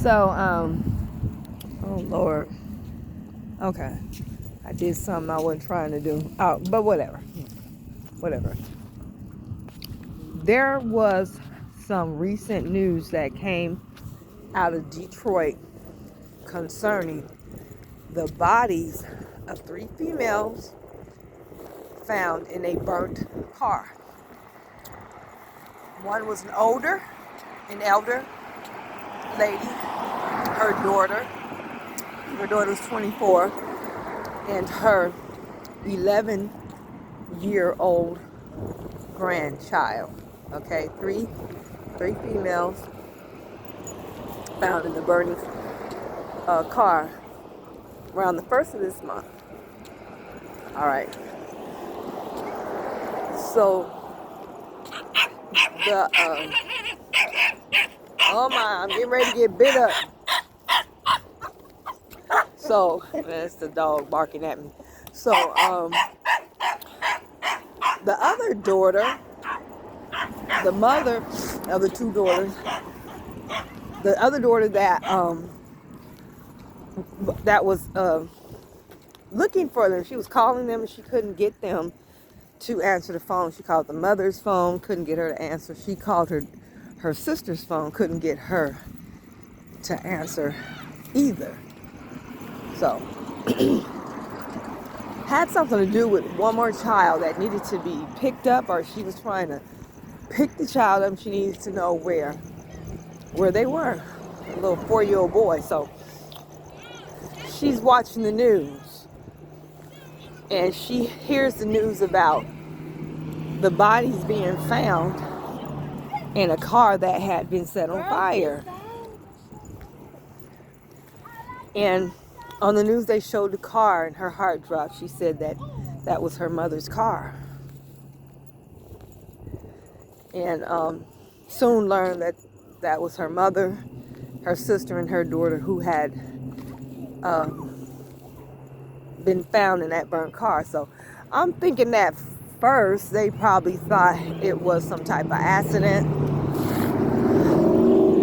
So, oh Lord. Okay. I did something I wasn't trying to do. Oh, but whatever. Whatever. There was some recent news that came out of Detroit concerning the bodies of 3 females found in a burnt car. One was an elder lady, her daughter. Her daughter was 24, and her 11-year-old grandchild. Okay, three females found in the burning car around the 1st of this month. All right. So the oh my, I'm getting ready to get bit up. So that's the dog barking at me. So the other daughter, the mother of the 2 daughters, the other daughter that was looking for them, she was calling them and she couldn't get them to answer the phone. She called the mother's phone, couldn't get her to answer. She called her sister's phone, couldn't get her to answer either. So had something to do with one more child that needed to be picked up, or she was trying to pick the child up. She needed to know where they were. A little 4-year-old boy. So she's watching the news and she hears the news about the bodies being found in a car that had been set on fire. And on the news they showed the car and her heart dropped. She said that was her mother's car. And soon learned that was her mother, her sister, and her daughter who had been found in that burnt car. So I'm thinking that first they probably thought it was some type of accident.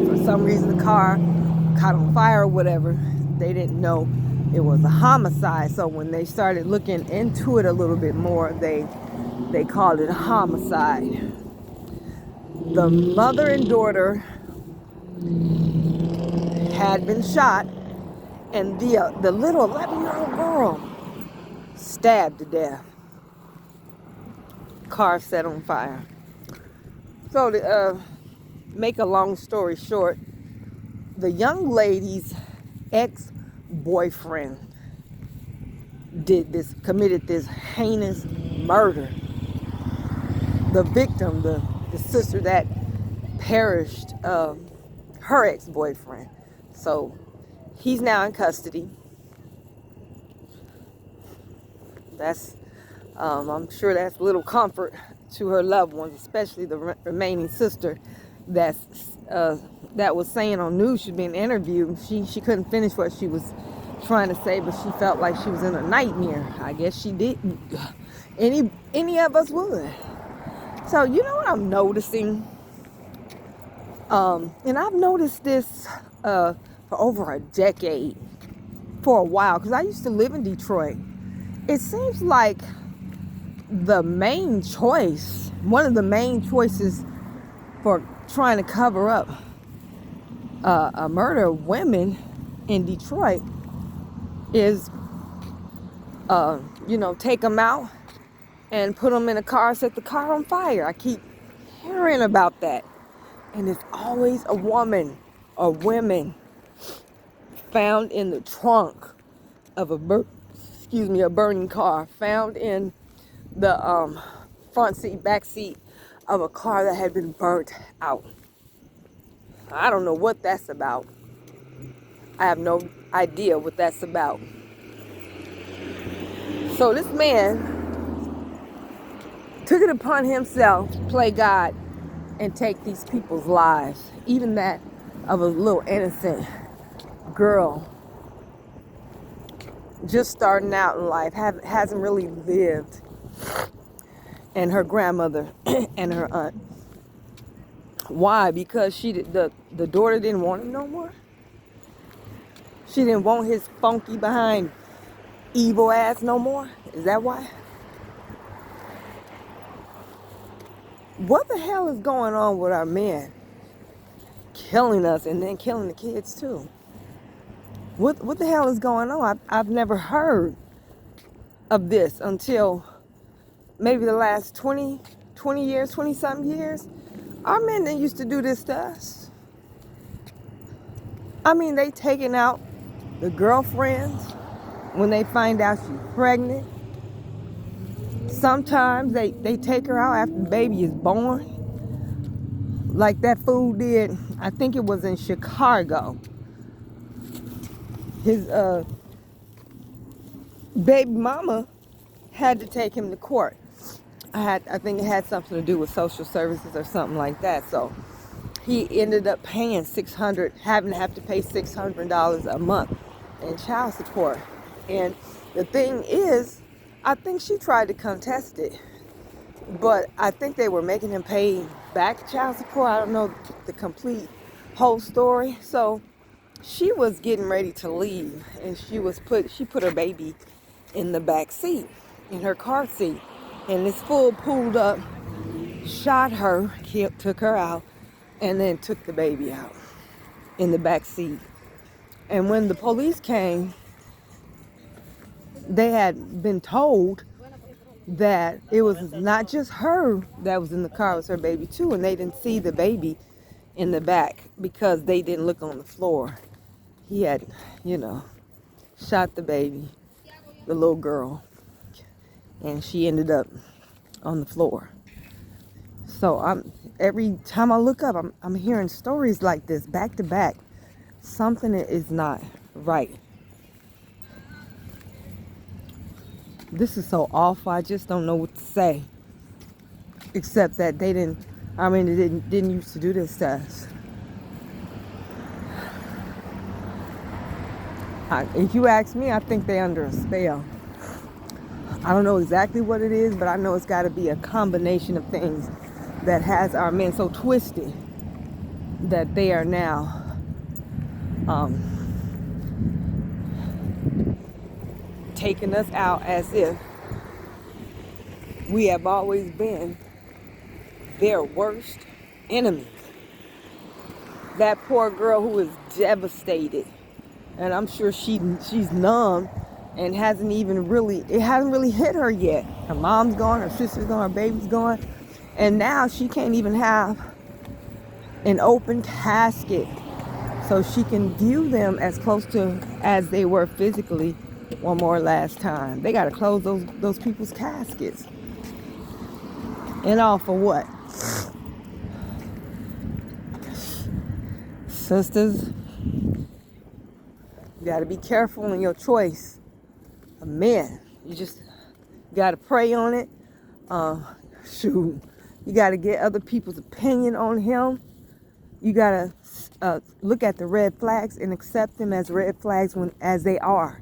For some reason the car caught on fire or whatever. They didn't know it was a homicide. So when they started looking into it a little bit more, they called it a homicide. The mother and daughter had been shot, and the little 11-year-old girl stabbed to death. Car set on fire. So to make a long story short, the young lady's ex-boyfriend committed this heinous murder. The victim, the sister that perished, her ex-boyfriend. So he's now in custody. That's I'm sure that's a little comfort to her loved ones, especially the remaining sister that was saying on news. She'd been interviewed. She couldn't finish what she was trying to say, but she felt like she was in a nightmare. I guess she didn't. Any of us would. So you know what I'm noticing? And I've noticed this for over a decade, for a while, because I used to live in Detroit. It seems like one of the main choices for trying to cover up a murder of women in Detroit is, take them out and put them in a car, set the car on fire. I keep hearing about that. And it's always a woman or women found in the trunk of a burning car, found in the front seat, back seat of a car that had been burnt out. I don't know what that's about. I have no idea what that's about. So this man took it upon himself to play God and take these people's lives, even that of a little innocent girl just starting out in life, hasn't really lived, and her grandmother and her aunt. Why? Because the daughter didn't want him no more. She didn't want his funky behind evil ass no more? Is that why? What the hell is going on with our men killing us and then killing the kids too? What the hell is going on? I've never heard of this until maybe the last 20 years, 20-something years. Our men that used to do this to us. I mean, they taking out the girlfriends when they find out she's pregnant. Sometimes they take her out after the baby is born. Like that fool did, I think it was in Chicago. His baby mama had to take him to court. I think it had something to do with social services or something like that. So he ended up paying having to pay $600 a month in child support. And the thing is, I think she tried to contest it, but I think they were making him pay back child support. I don't know the complete whole story. So she was getting ready to leave, and she put her baby in the back seat, in her car seat, and this fool pulled up, shot her, took her out, and then took the baby out in the back seat. And when the police came, they had been told that it was not just her that was in the car, it was her baby too, and they didn't see the baby in the back because they didn't look on the floor. He had, shot the baby, the little girl, and she ended up on the floor. So every time I look up, I'm hearing stories like this back to back. Something is not right. This is so awful. I just don't know what to say, except that they didn't used to do this to us. If you ask me, I think they're under a spell. I don't know exactly what it is, but I know it's got to be a combination of things that has our men so twisted that they are now taking us out as if we have always been their worst enemy. That poor girl who is devastated, and I'm sure she's numb and it hasn't really hit her yet. Her mom's gone, her sister's gone, her baby's gone, and now she can't even have an open casket so she can view them as close to as they were physically one more last time. They got to close those people's caskets. And all for what? Sisters, you got to be careful in your choice of men. You just got to pray on it. You got to get other people's opinion on him. You got to look at the red flags and accept them as red flags as they are.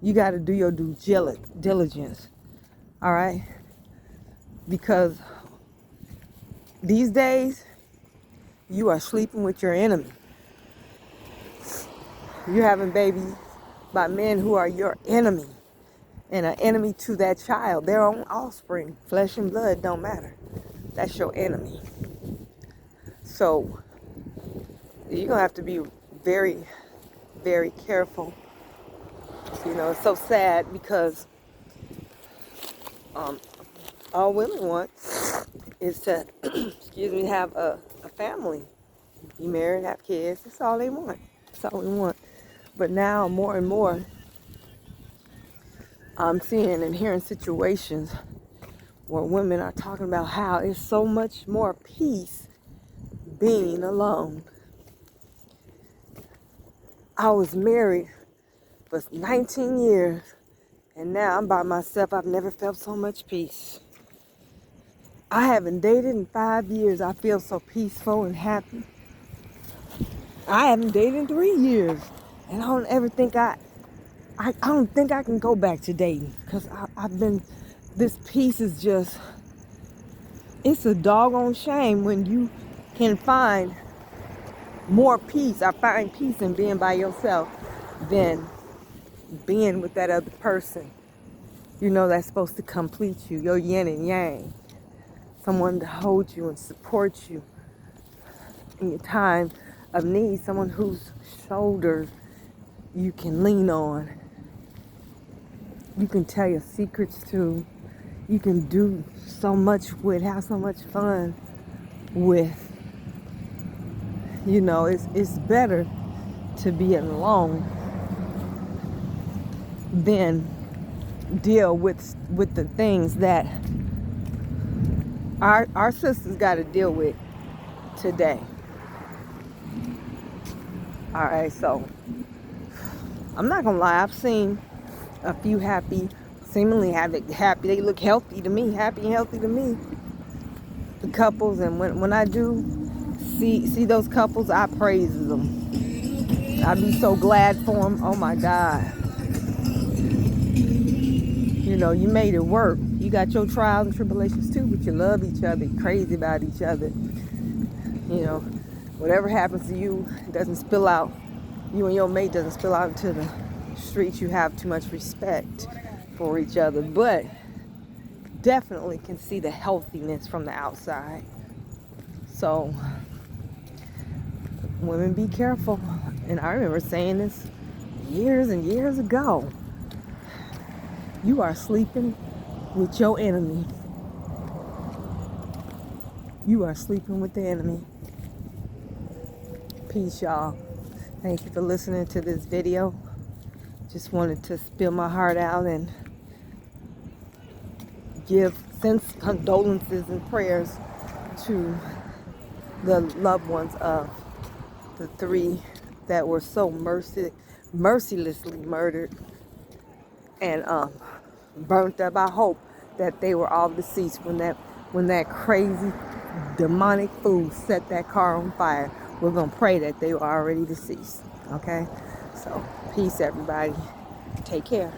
You got to do your due diligence. All right? Because these days, you are sleeping with your enemy. You're having babies by men who are your enemy and an enemy to that child, their own offspring. Flesh and blood don't matter. That's your enemy. So you're going to have to be very, very careful. It's so sad because all women want is to, have a family. Be married, have kids. That's all they want. That's all we want. But now, more and more, I'm seeing and hearing situations where women are talking about how it's so much more peace being alone. I was married for 19 years, and now I'm by myself. I've never felt so much peace. I haven't dated in 5 years. I feel so peaceful and happy. I haven't dated in 3 years, and I don't ever think I don't think I can go back to dating, because this peace is just, it's a doggone shame when you can find more peace. I find peace in being by yourself than being with that other person. You know that's supposed to complete you, your yin and yang. Someone to hold you and support you in your time of need. Someone whose shoulders you can lean on. You can tell your secrets to. You can do so much with, have so much fun with. You know, it's better to be alone than deal with the things that our sisters got to deal with today. All right, so I'm not gonna lie, I've seen a few seemingly happy, they look healthy to me, happy and healthy to me, the couples. And when I do see those couples, I praise them. I be so glad for them. Oh my God. You know, you made it work. You got your trials and tribulations too, but you love each other, you're crazy about each other. You know, whatever happens to you doesn't spill out. You and your mate doesn't spill out into the streets. You have too much respect for each other, but definitely can see the healthiness from the outside. So, women, be careful. And I remember saying this years and years ago. You are sleeping with your enemy. You are sleeping with the enemy. Peace, y'all. Thank you for listening to this video. Just wanted to spill my heart out and send condolences and prayers to the loved ones of the 3 that were so mercilessly murdered and burnt up. I hope that they were all deceased when that crazy demonic fool set that car on fire. We're gonna pray that they were already deceased. Okay, so peace, everybody. Take care.